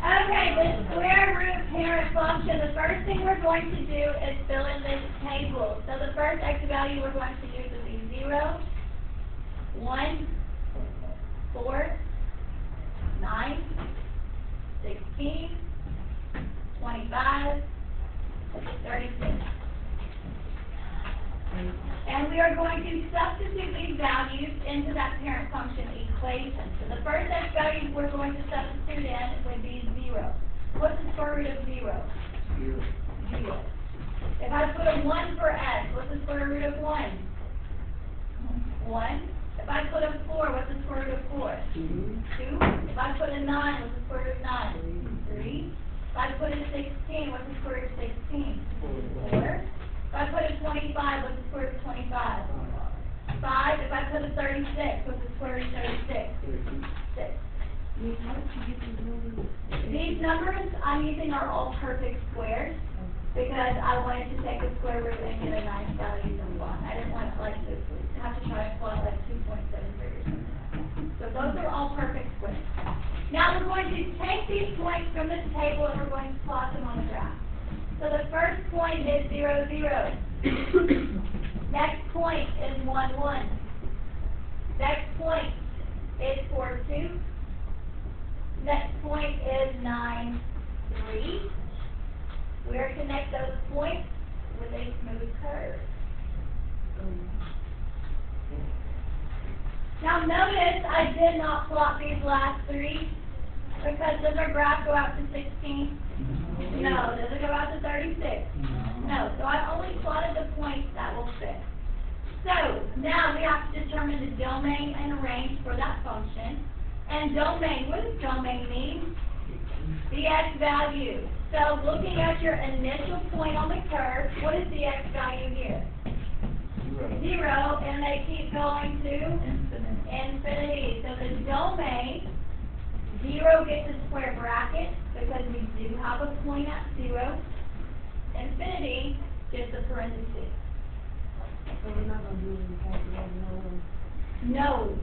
Okay, the square root parent function, the first thing we're going to do is fill in this table. So the first x value we're going to use will be 0, 1, 4, 9, 16, 25, 36. And we are going to substitute these values into that parent function equation. So the first x value we're going to substitute in would be 0. What's the square root of 0? 0. If I put a 1 for x, what's the square root of 1? 1. If I put a 4, what's the square root of 4? 2. If I put a 9, what's the square root of 9? 3. If I put a 16, what's the square root of 16? 4. If I put a 25, what's the square root of 25? 5. If I put a 36, what's the square root of 36? 6. These numbers I'm using are all perfect squares because I wanted to take a square root and get a nice value of 1. I didn't want like to have to try to plot like 2.73 or something. So those are all perfect squares. Now we're going to take these points from this table and we're going to plot them on the graph. So the first point is 0, 0. Next point is 1, 1. Next point is 4, 2. Next point is 9, 3. We are to connect those points with a smooth curve. Now notice I did not plot these last 3 because does our graph go out to 16? No. Does it go out to 36? No. So I only plotted the points that will fit. So now we have to determine the domain and range for that function. And domain, what does domain mean? The x value. So looking at your initial point on the curve, what is the x value here? 0, and they keep going to infinity. So the domain, 0 gets a square bracket because we do have a point at 0. Infinity gets a parenthesis. So we're not going to do any calculation? No.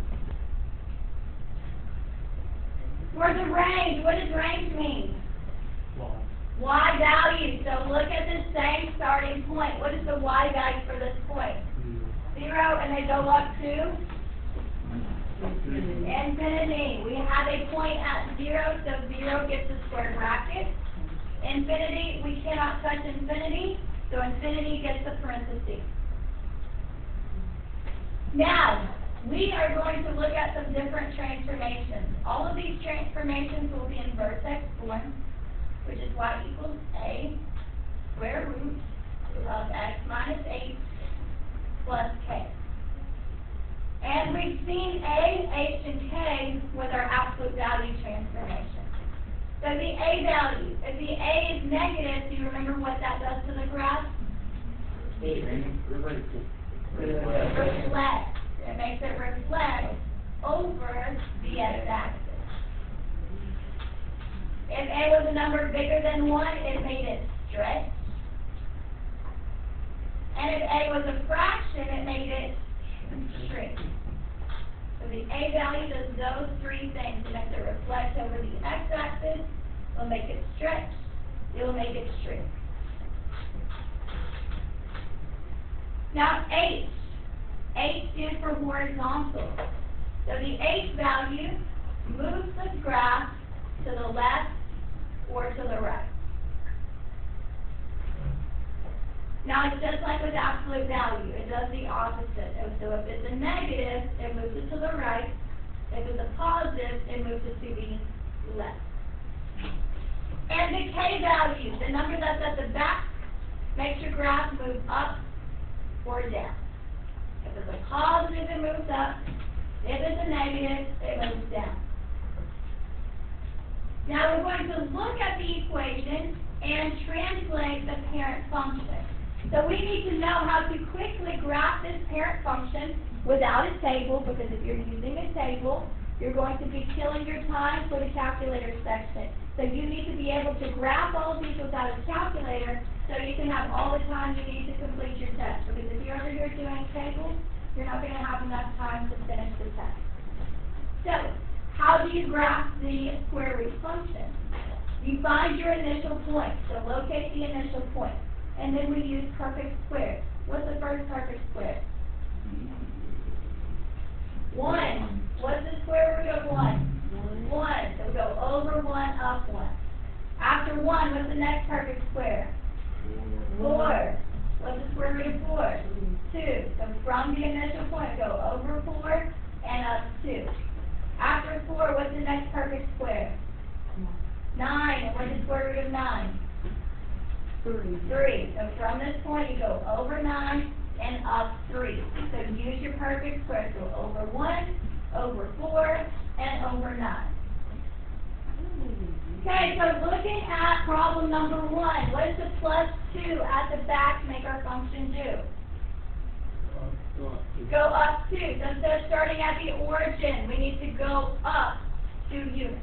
For the range, what does range mean? Y value. So look at the same starting point. What is the y value for this point? 0, and they go up to infinity. We have a point at 0, so 0 gets a square bracket. Infinity, we cannot touch infinity, so infinity gets a parenthesis. Now, we are going to look at some different transformations. All of these transformations will be in vertex form, which is y equals a square root of x minus 8 plus k. And we've seen a, h, and k with our absolute value transformation. So the a value, if the a is negative, do you remember what that does to the graph? Reflects. It makes it reflect over the x-axis. If a was a number bigger than 1, it made it stretch. And if a was a fraction, it made it shrink. So the a value does those 3 things. It makes it reflect over the x-axis, it will make it stretch, it will make it shrink. Now h. H stands for horizontal. So the h value moves the graph to the left or to the right. Now it's just like with absolute value. It does the opposite. So if it's a negative, it moves it to the right. If it's a positive, it moves it to the left. And the k value, the number that's at the back, makes your graph move up or down. If it's a positive, it moves up. If it's a negative, it moves down. Now we're going to look at the equation and translate the parent function. So we need to know how to quickly graph this parent function without a table, because if you're using a table, you're going to be killing your time for the calculator section. So you need to be able to graph all of these without a calculator so you can have all the time you need to complete your test. Because if you're over here doing tables, you're not going to have enough time to finish the test. So, how do you graph the square root function? You find your initial point, so locate the initial point. And then we use perfect squares. What's the first perfect square? 1. What's the square root of 1? 1. So we go over 1, up 1. After 1, what's the next perfect square? 4. What's the square root of 4? 2. So from the initial point, go over 4 and up 2. After 4, what's the next perfect square? 9. And what's the square root of 9? 3. So from this point, you go over 9 and up 3. So use your perfect squares. Go over 1, over 4, and over 9. Okay, so looking at problem number 1, what does the plus 2 at the back make our function do? Go up 2. So instead of starting at the origin, we need to go up 2 units.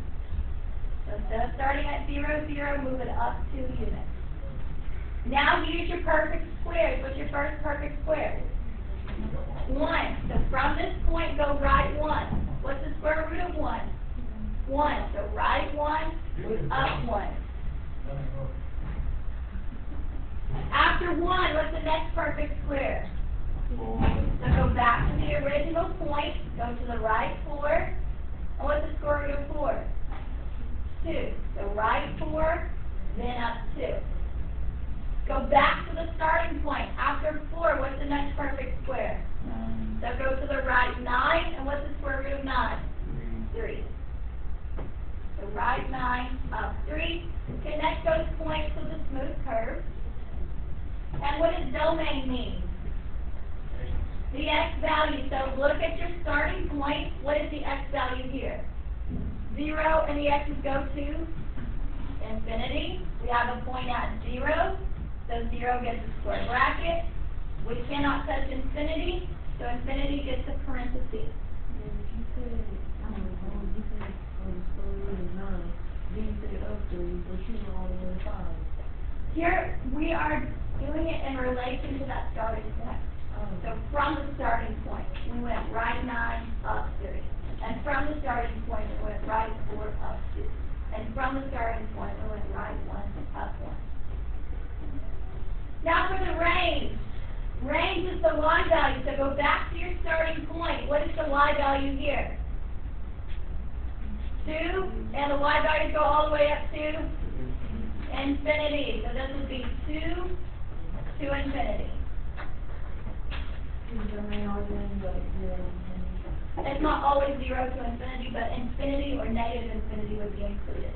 So instead of starting at 0, 0, move it up 2 units. Now use your perfect squares. What's your first perfect square? 1. So from this point, go right 1. What's the square root of 1? 1. So right 1, up 1. After 1, what's the next perfect square? 4. So go back to the original point, go to the right 4. And what's the square root of 4? 2. So right 4, then up 2. Go back to the starting point. After 4, what's the next perfect square? 9. So go to the right 9, and what's the square root of 9? 3. So right 9, up 3. Connect those points with a smooth curve. And what does domain mean? The x value. So look at your starting point. What is the x value here? 0, and the x's go to infinity. We have a point at 0. So 0 gets a square bracket. We cannot touch infinity, so infinity gets a parenthesis. You said, square root of 9. Then you said up 3, but you know all the way to 5. Here, we are doing it in relation to that starting point. So from the starting point, we went right 9, up 3. And from the starting point, we went right 4, up 2. And from the starting point, we went right 1, up 1. Now for the range. Range is the y value. So go back to your starting point. What is the y value here? 2. And the y values go all the way up to infinity. So this would be 2 to infinity. It's not always 0 to infinity, but infinity or negative infinity would be included.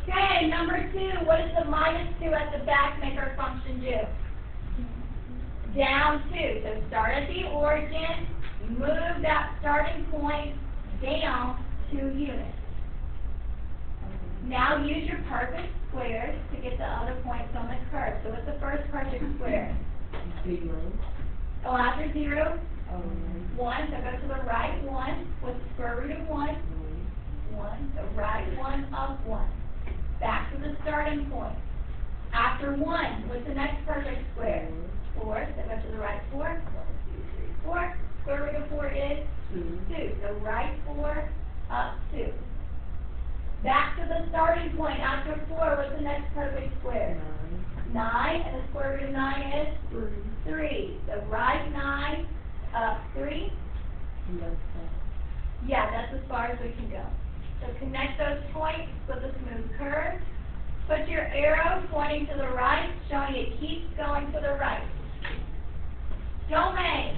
Okay, number 2, what does the minus 2 at the back make our function do? Down 2. So start at the origin, move that starting point down 2 units. Now use your perfect squares to get the other points on the curve. So what's the first perfect square? 0. Oh, after 0, 1. So go to the right 1. What's the square root of 1? 1. So right 1, up 1. Back to the starting point. After 1, what's the next perfect square? 4. So go to the right 4. 1, 2, 3, 4. Square root of 4 is 2. So right 4, up 2. Back to the starting point. After 4, what's the next perfect square? 9. And the square root of 9 is 3. So right 9, up 3. Yeah, that's as far as we can go. So connect those points with a smooth curve. Put your arrow pointing to the right, showing it keeps going to the right. Domain.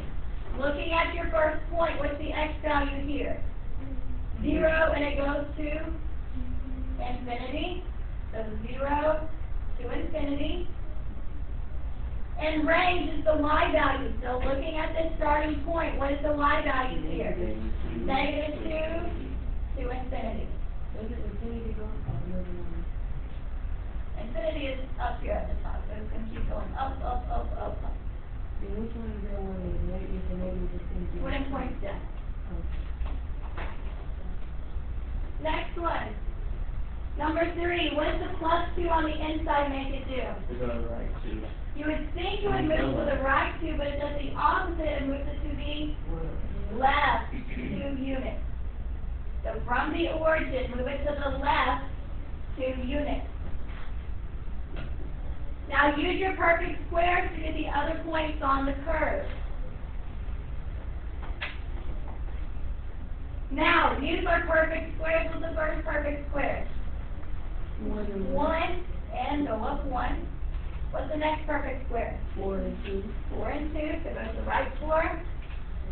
Looking at your first point, what's the x value here? 0, and it goes to infinity. So 0 to infinity. And range is the y value. So looking at this starting point, what is the y value here? Negative 2 to infinity. Does it infinity go up? Infinity is up here at the top, so it's going to keep going up, up, up, up, up. Then which one is that one is negative and negative infinity? When it points down. Next one. Number 3, what does the plus 2 on the inside make it do? We go right 2. You would think it would move to the right 2, but it does the opposite. It moves it to the left 2 units. So from the origin, move it to the left 2 units. Now use your perfect squares to get the other points on the curve. Now, use our perfect squares with the first perfect square. 1 and go up 1. What's the next perfect square? 4 and 2. 4 and 2, so go to the right 4,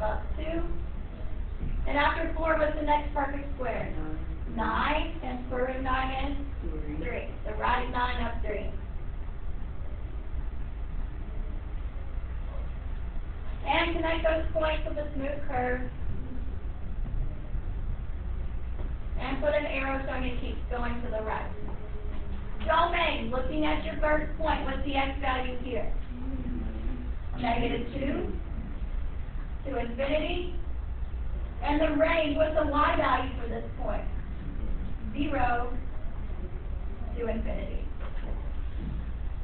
up 2. And after 4, what's the next perfect square? 9, and square root of 9 is 3. So right 9 up 3. And connect those points with a smooth curve. And put an arrow showing it keeps going to the right. Domain, looking at your first point, what's the x value here? -2 to infinity. And the range, what's the y value for this point? 0 to infinity.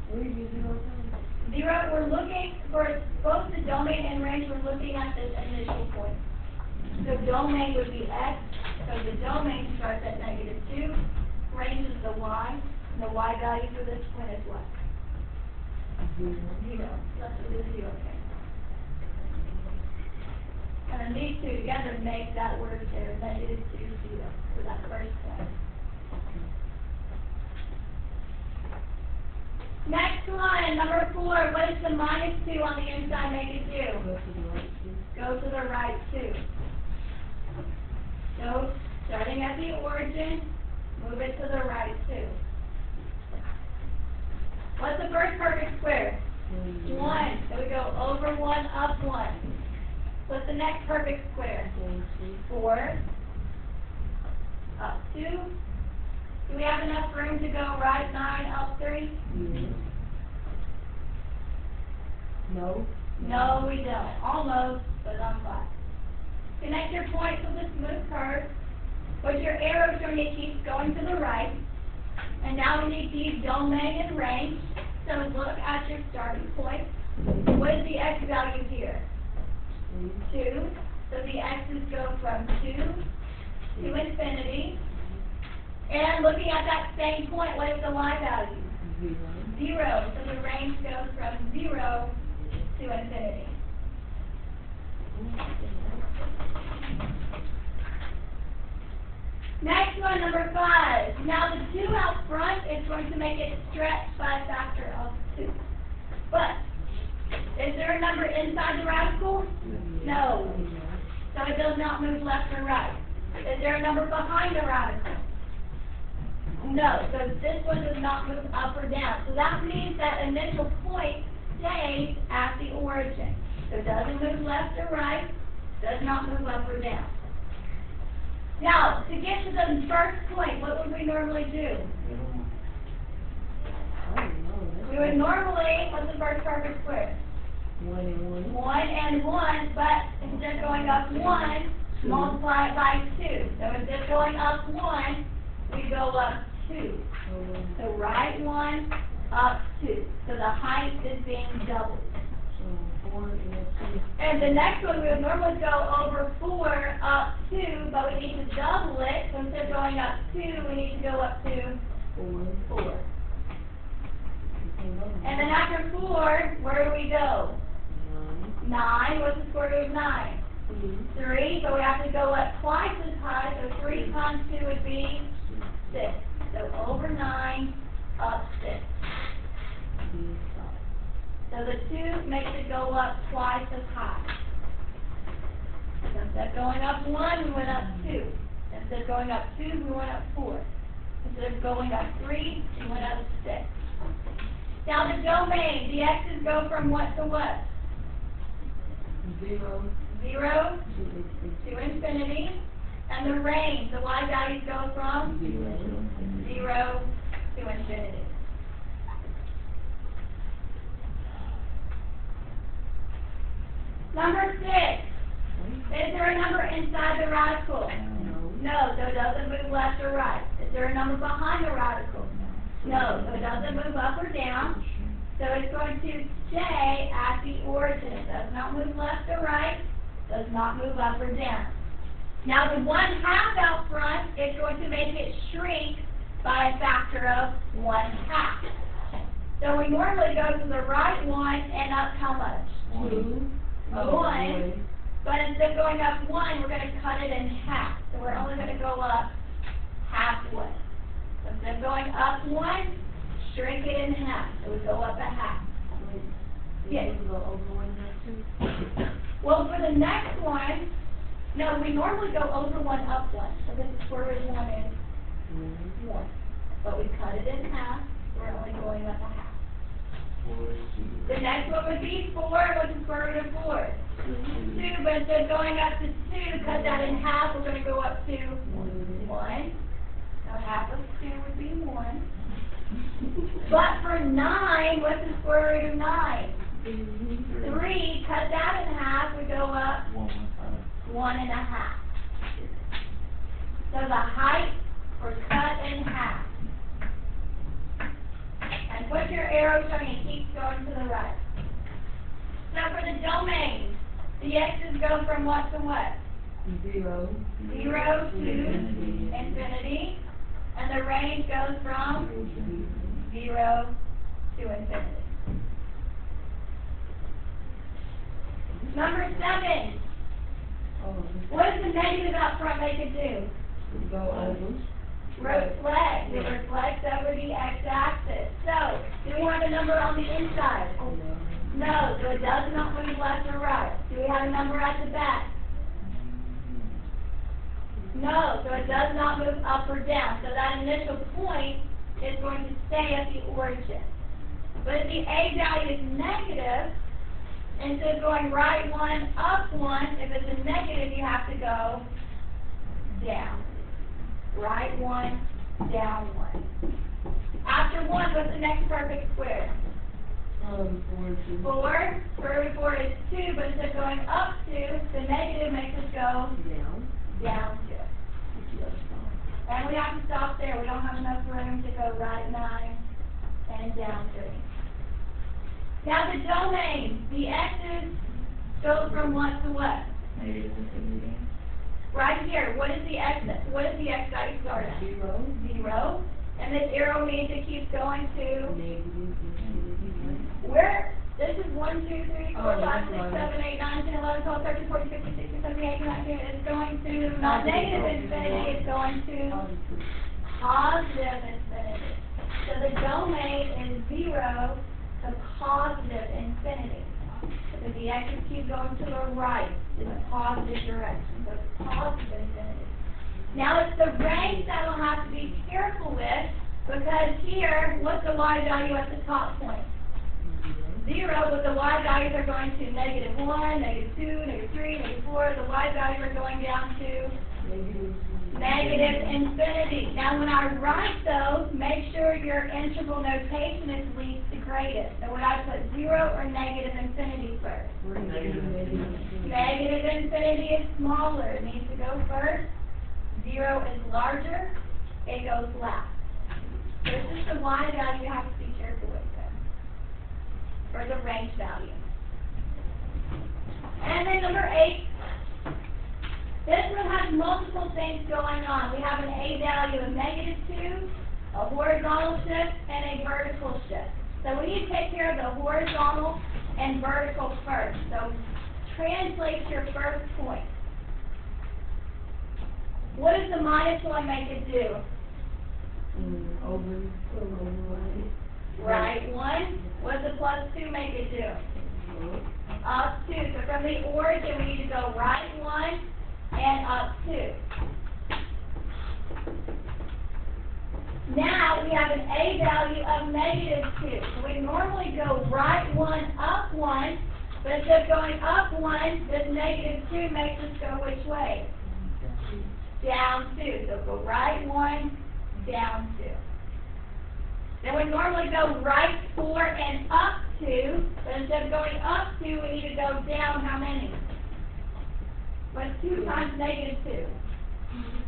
Where did you 0 from? 0, we're looking for both the domain and range, we're looking at this initial point. So domain would be x, so the domain starts at -2, range is the y, and the y value for this point is what? 0. Let's do the 0 thing. And then these two together make that word there, -2, 0, for that first point. Next one, number 4, what is the -2 on the inside make it do? Go to the right 2. Go to the right 2. So, starting at the origin, move it to the right 2. What's the first perfect square? 1. So we go over 1, up 1. What's the next perfect square? 4. Up 2. Do we have enough room to go right 9, up 3? Yes. No. No, we don't. Almost, but not quite. Connect your points with a smooth curve. Put your arrow showing it keeps going to the right. And now we need to use domain and range. So look at your starting point. What is the x value here? 2. So the x's go from 2 to infinity. And looking at that same point, what is the y value? 0. So the range goes from 0 to infinity. Next one, number 5. Now the 2 out front is going to make it stretch by a factor of 2. But, is there a number inside the radical? No. So it does not move left or right. Is there a number behind the radical? No. So this one does not move up or down. So that means that initial point stays at the origin. So it doesn't move left or right, does not move up or down. Now, to get to the first point, what would we normally do? We would normally, what's the first perfect square? 1 and 1. 1 and 1, but instead of going up 1, multiply it by 2. So instead of going up 1, we go up 2. So right 1, up 2. So the height is being doubled. So 4 and 2. And the next one, we would normally go over 4, up 2, but we need to double it. So instead of going up 2, we need to go up to 4. And then after 4, where do we go? 9. What's the square root of 9? 3. So we have to go up twice as high. So 3 times 2 would be 6. So over 9, up 6. So the 2 makes it go up twice as high. So instead of going up 1, we went up 2. Instead of going up 2, we went up 4. Instead of going up 3, we went up 6. Now the domain, the x's go from what to what? 0 to infinity. And the range, the y values go from 0 to infinity. Number 6. Is there a number inside the radical? No, so it doesn't move left or right. Is there a number behind the radical? No, so it doesn't move up or down. So it's going to stay at the origin. It does not move left or right. Does not move up or down. Now the 1/2 out front is going to make it shrink by a factor of 1/2. So we normally go to the right one and up how much? 2. 1. But instead of going up 1, we're going to cut it in half. So we're only going to go up halfway. So instead of going up 1, shrink it in half. So we go up a half. Yes. Well, for the next one, no, we normally go over 1, up 1. So this is where we want is 1. But we cut it in half. We're only going up a half. The next one would be 4. What's the square root of 4? 2. But instead of going up to 2, cut that in half. We're going to go up to 1. So half of 2 would be 1. But for 9, what's the square root of 9? 3. Cut that in half. We go up 1.5. So the height was cut in half. And put your arrow showing it keeps going to the right. Now for the domain, the x's go from what to what? 0. 0 to infinity. And the range goes from 0 to infinity. Number 7. What does the negative out front make it do? Go over. Reflect. It reflects over the x-axis. So, do we have a number on the inside? No, so it does not move left or right. Do we have a number at the back? No, so it does not move up or down. So that initial point is going to stay at the origin. But if the a value is negative, instead of going right 1, up 1, if it's a negative, you have to go down. Right 1, down 1. After 1, what's the next perfect square? 4. Square root of 4 is 2, but instead of going up 2, the negative makes us go down 2. And we have to stop there. We don't have enough room to go right 9 and down 3. Now the domain, the x's go from what to what? Right here, what is the x value start at? 0. And this arrow means it keeps going to where? This is 1, 2, 3, 4, 5, 6, 7, 8, 9, 10, 11, 12, 13, 14, 15, 16, 17, 18, 19. It's going to not negative infinity, it's going to positive infinity. So the domain is 0 to positive infinity. Because the x's keep going to the right in the positive direction. So it's positive infinity. Now it's the range that we'll have to be careful with, because here, what's the y value at the top point? 0, but the y values are going to -1, -2, -3, -4. The y values are going down to negative infinity. Now when I write those, make sure your interval notation is least to greatest. So would I put 0 or negative infinity first? Negative infinity is smaller. It needs to go first. 0 is larger. It goes last. This is the y value you have to be careful with, or the range value. And then number 8. This one has multiple things going on. We have an a value of -2, a horizontal shift, and a vertical shift. So we need to take care of the horizontal and vertical first. So translate your first point. What does the -1 make it do? Over Right 1. What does the +2 make it do? Up 2. So from the origin, we need to go right 1 and up 2. Now we have an a value of -2. So we normally go right 1, up 1, but instead of going up 1, this -2 makes us go which way? Down 2. So go right 1, down 2. Then we normally go right 4 and up 2, but instead of going up 2, we need to go down how many? What's 2 times -2?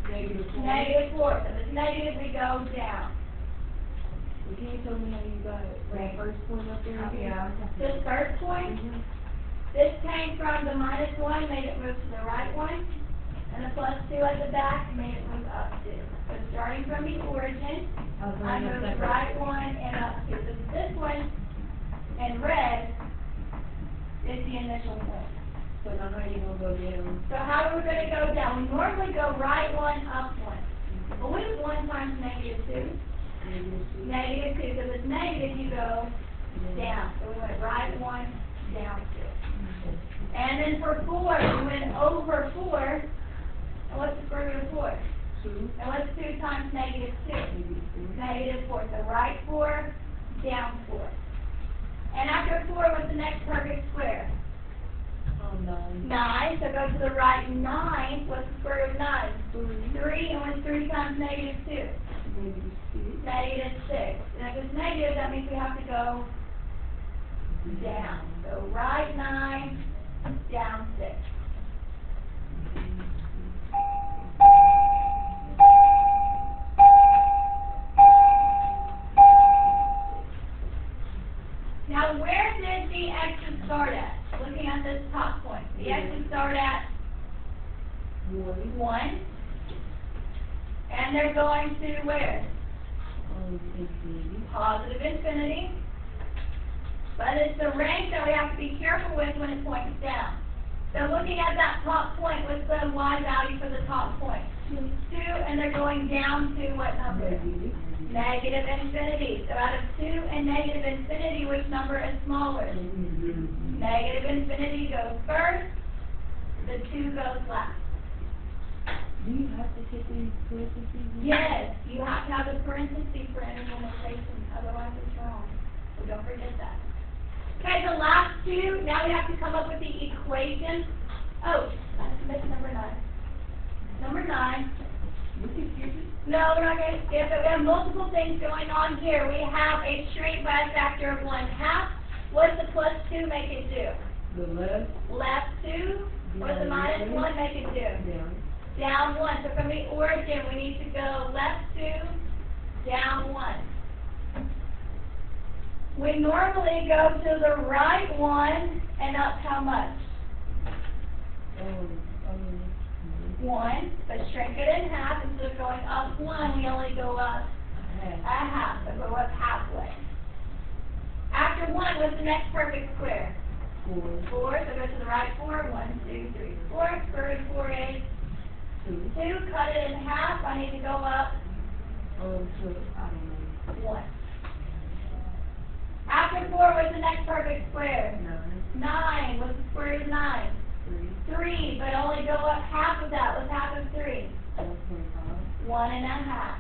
-4. So if it's negative, we go down. Well, can you tell me how you got that first point up there? Yeah. This first point, this came from the -1, made it move to the right one. And the plus 2 at the back made it move up 2. So starting from the origin, I moved right 1 and up 2. So this one in red is the initial point. So now how you gonna go down? So how are we going to go down? We normally go right 1, up 1. But what is 1 times negative 2? Negative 2. So if it's negative, you go down. So we went right 1, down 2. And then for 4, we went over 4. And what's the square root of 4? 2. And what's 2 times negative 2? Negative 4. So right 4, down 4. And after 4, what's the next perfect square? 9. 9. So go to the right 9. What's the square root of 9? 3. And what's 3 times negative 2? Negative 6. And if it's negative, that means we have to go down. So right 9, down 6. Now, where did the x's start at? Looking at this top point. The x's start at 1. And they're going to where? Positive infinity. But it's the range that we have to be careful with when it points down. So looking at that top point, what's the y value for the top point? 2, and they're going down to what number? Negative infinity. So out of 2 and negative infinity, which number is smaller? Negative infinity goes first, the 2 goes last. Do you have to get these parentheses? Yes, you have to have the parentheses for interval notation, otherwise it's wrong. So don't forget that. Okay, the last 2, now we have to come up with the equation. Oh, I missed number 9. Number 9. No, we're not going to skip it. We have multiple things going on here. We have a shrink by a factor of 1/2. What does the plus 2 make it do? The left. Left 2. What does the minus 1 make it do? Down. Down 1. So from the origin, we need to go left 2, down 1. We normally go to the right 1 and up how much? 1, but shrink it in half. Instead of going up 1, we only go up a half. So go up halfway. After 1, what's the next perfect square? 4. 4, so go to the right 4. 1, 2, 3, 4. Square root of 4 is 2. Cut it in half. I need to go up 1. After 4, what's the next perfect square? 9. What's the square root of 9? 3, but only go up half of that. What's half of 3? 1.5.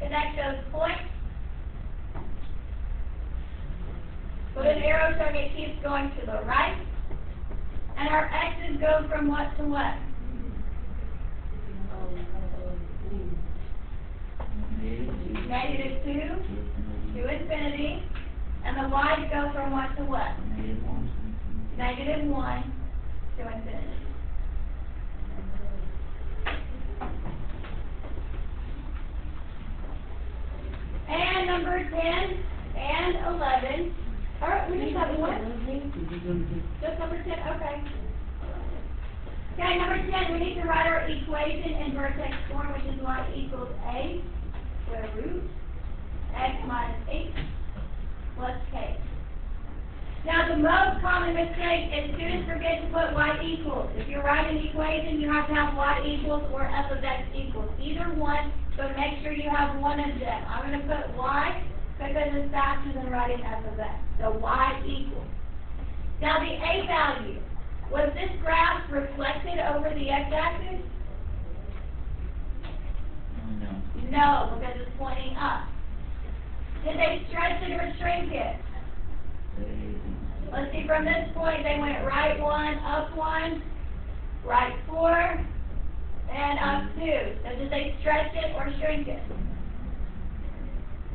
Connect those points. Put an arrow showing it keeps going to the right. And our x's go from what to what? Negative 2 to infinity. And the y's go from what to what? Negative 1 to infinity. And number 10 and 11. All right, we just have one. Just number 10, okay. Okay, number 10, we need to write our equation in vertex form, which is y equals a square root x minus 8 plus k. Now, the most common mistake is students forget to put y equals. If you're writing an equation, you have to have y equals or f of x equals. Either one, but make sure you have one of them. I'm going to put y because it's faster than writing f of x. So y equals. Now, the a value. Was this graph reflected over the x-axis? No, because it's pointing up. Did they stretch it or shrink it? Let's see, from this point, they went right 1, up 1, right 4, and up 2. So did they stretch it or shrink it?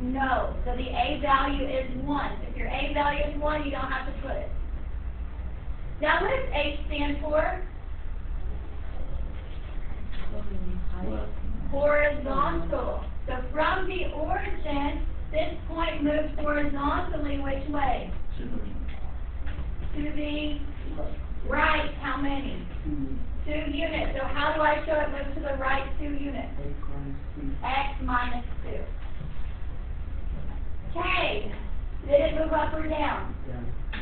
No. So the a value is 1. If your a value is 1, you don't have to put it. Now, what does H stand for? Horizontal. So from the origin, this point moves horizontally which way? To the Right, how many? 2 units. So how do I show it move to the right 2 units? X minus 2. Okay. Did it move up or down?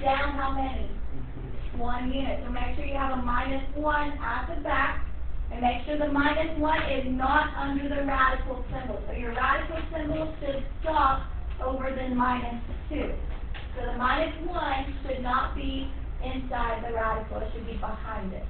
Down how many? 1 unit. So make sure you have a minus 1 at the back. And make sure the minus 1 is not under the radical symbol. So your radical symbol should stop over the minus 2. So the minus 1 should not be inside the radical. It should be behind it.